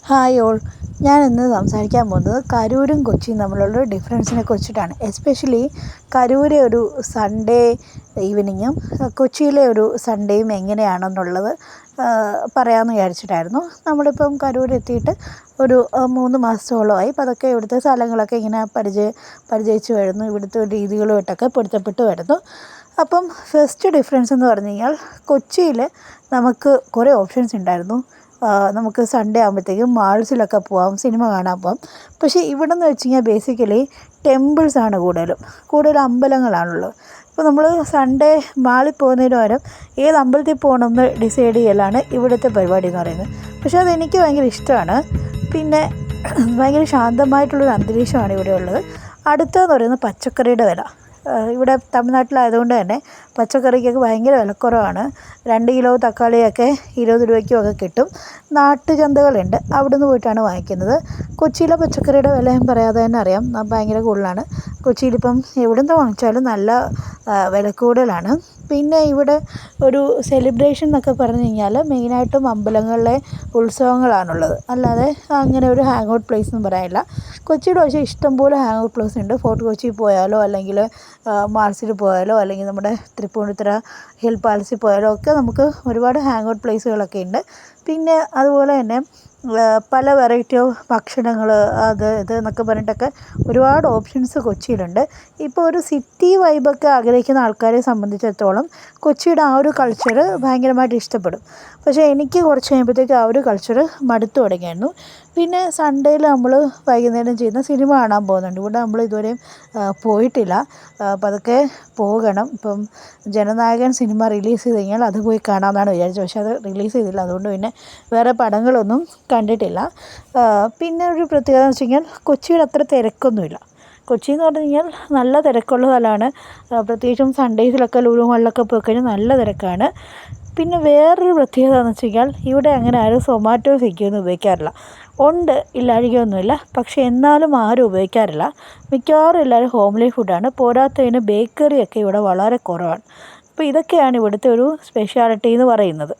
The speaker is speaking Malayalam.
Hi all. ഞാനിന്ന് സംസാരിക്കാൻ പോകുന്നത് കരൂരും കൊച്ചിയും തമ്മിലുള്ള ഡിഫറൻസിനെ കുറിച്ചിട്ടാണ്. എസ്പെഷ്യലി കരൂരെ ഒരു സൺഡേ ഈവനിങ്ങും കൊച്ചിയിലെ ഒരു സൺഡേയും എങ്ങനെയാണെന്നുള്ളത് പറയാമെന്ന് വിചാരിച്ചിട്ടായിരുന്നു. നമ്മളിപ്പം കരൂരെത്തിയിട്ട് ഒരു 3 മാസത്തോളമായി. പതുക്കെ ഇവിടുത്തെ സ്ഥലങ്ങളൊക്കെ ഇങ്ങനെ പരിചയിച്ച് വരുന്നു. ഇവിടുത്തെ രീതികളുമായിട്ടൊക്കെ പൊരുത്തപ്പെട്ട് വരുന്നു. അപ്പം ഫസ്റ്റ് ഡിഫറൻസ് എന്ന് പറഞ്ഞു കഴിഞ്ഞാൽ കൊച്ചിയിൽ നമുക്ക് കുറേ ഓപ്ഷൻസ് ഉണ്ടായിരുന്നു. നമുക്ക് സൺഡേ ആകുമ്പോഴത്തേക്കും മാൾസിലൊക്കെ പോകാം, സിനിമ കാണാൻ പോകാം. പക്ഷേ ഇവിടെ എന്ന് വെച്ച് കഴിഞ്ഞാൽ ബേസിക്കലി ടെമ്പിൾസാണ് കൂടുതൽ അമ്പലങ്ങളാണുള്ളത്. അപ്പോൾ നമ്മൾ സൺഡേ മാളിൽ പോകുന്നതിന് പകരം ഏത് അമ്പലത്തിൽ പോകണമെന്ന് ഡിസൈഡ് ചെയ്യലാണ് ഇവിടുത്തെ പരിപാടി എന്ന് പറയുന്നത്. പക്ഷേ അതെനിക്ക് ഭയങ്കര ഇഷ്ടമാണ്. പിന്നെ ഭയങ്കര ശാന്തമായിട്ടുള്ളൊരു അന്തരീക്ഷമാണ് ഇവിടെ ഉള്ളത്. അടുത്തതെന്ന് പറയുന്നത് പച്ചക്കറിയുടെ വില. ഇവിടെ തമിഴ്നാട്ടിലായതുകൊണ്ട് തന്നെ പച്ചക്കറിക്കൊക്കെ ഭയങ്കര വിലക്കുറവാണ്. 2 കിലോ തക്കാളിയൊക്കെ 20 രൂപയ്ക്കുമൊക്കെ കിട്ടും. നാട്ടുചന്തകളുണ്ട്, അവിടുന്ന് പോയിട്ടാണ് വാങ്ങിക്കുന്നത്. കൊച്ചിയിലെ പച്ചക്കറിയുടെ വിലയും പറയാതെ തന്നെ അറിയാം, ഭയങ്കര കൂടുതലാണ്. കൊച്ചിയിലിപ്പം എവിടെ നിന്ന് വാങ്ങിച്ചാലും നല്ല വില കൂടുതലാണ്. പിന്നെ ഇവിടെ ഒരു സെലിബ്രേഷൻ എന്നൊക്കെ പറഞ്ഞു കഴിഞ്ഞാൽ മെയിനായിട്ടും അമ്പലങ്ങളിലെ ഉത്സവങ്ങളാണുള്ളത്. അല്ലാതെ അങ്ങനെ ഒരു ഹാങ് ഔട്ട് പ്ലേസ് എന്നും പറയാനില്ല. കൊച്ചിയുടെ പക്ഷേ ഇഷ്ടംപോലെ ഹാങ് ഔട്ട് പ്ലേസ് ഉണ്ട്. ഫോർട്ട് കൊച്ചി പോയാലോ അല്ലെങ്കിൽ മാൾസിൽ പോയാലോ അല്ലെങ്കിൽ നമ്മുടെ തൃപ്പൂണിത്തുറ ഹിൽ പാലസിൽ പോയാലോ ഒക്കെ നമുക്ക് ഒരുപാട് ഹാങ് ഔട്ട് പ്ലേസുകളൊക്കെ ഉണ്ട്. പിന്നെ അതുപോലെ തന്നെ പല വെറൈറ്റി ഓഫ് ഭക്ഷണങ്ങൾ അത് ഇത് എന്നൊക്കെ പറഞ്ഞിട്ടൊക്കെ ഒരുപാട് ഓപ്ഷൻസ് കൊച്ചിയിലുണ്ട്. ഇപ്പോൾ ഒരു സിറ്റി വൈബൊക്കെ ആഗ്രഹിക്കുന്ന ആൾക്കാരെ സംബന്ധിച്ചിടത്തോളം കൊച്ചിയുടെ ആ ഒരു കൾച്ചർ ഭയങ്കരമായിട്ട് ഇഷ്ടപ്പെടും. പക്ഷേ എനിക്ക് കുറച്ച് കഴിയുമ്പോഴത്തേക്ക് ആ ഒരു കൾച്ചർ മടുത്തു തുടങ്ങിയായിരുന്നു. പിന്നെ സൺഡേയിൽ നമ്മൾ വൈകുന്നേരം ചെയ്യുന്ന സിനിമ കാണാൻ പോകുന്നുണ്ട്. ഇവിടെ നമ്മൾ ഇതുവരെയും പോയിട്ടില്ല. പതുക്കെ പോകണം. ഇപ്പം ജനനായകൻ സിനിമ റിലീസ് ചെയ്ത് കഴിഞ്ഞാൽ അത് പോയി കാണാമെന്നാണ് വിചാരിച്ചത്. പക്ഷേ അത് റിലീസ് ചെയ്തില്ല. അതുകൊണ്ട് പിന്നെ വേറെ പടങ്ങളൊന്നും കണ്ടിട്ടില്ല. പിന്നെ ഒരു പ്രത്യേകത എന്ന് വെച്ച് കഴിഞ്ഞാൽ കൊച്ചിയിൽ അത്ര തിരക്കൊന്നുമില്ല. കൊച്ചി എന്ന് പറഞ്ഞു കഴിഞ്ഞാൽ നല്ല തിരക്കുള്ള സ്ഥലമാണ്. പ്രത്യേകിച്ചും സൺഡേസിലൊക്കെ ലുലു മാളിലൊക്കെ പോയി കഴിഞ്ഞാൽ നല്ല തിരക്കാണ്. പിന്നെ വേറൊരു പ്രത്യേകത എന്ന് വെച്ച് കഴിഞ്ഞാൽ ഇവിടെ അങ്ങനെ ആരും സൊമാറ്റോ സ്വിഗ്ഗി ഒന്നും ഉപയോഗിക്കാറില്ല. ഉണ്ട്, ഇല്ലാഴികയൊന്നുമില്ല. പക്ഷേ എന്നാലും ആരും ഉപയോഗിക്കാറില്ല. മിക്കവാറും എല്ലാവരും ഹോംലി ഫുഡാണ്. പോരാത്തതിന് ബേക്കറിയൊക്കെ ഇവിടെ വളരെ കുറവാണ്. അപ്പോൾ ഇതൊക്കെയാണ് ഇവിടുത്തെ ഒരു സ്പെഷ്യാലിറ്റി എന്ന് പറയുന്നത്.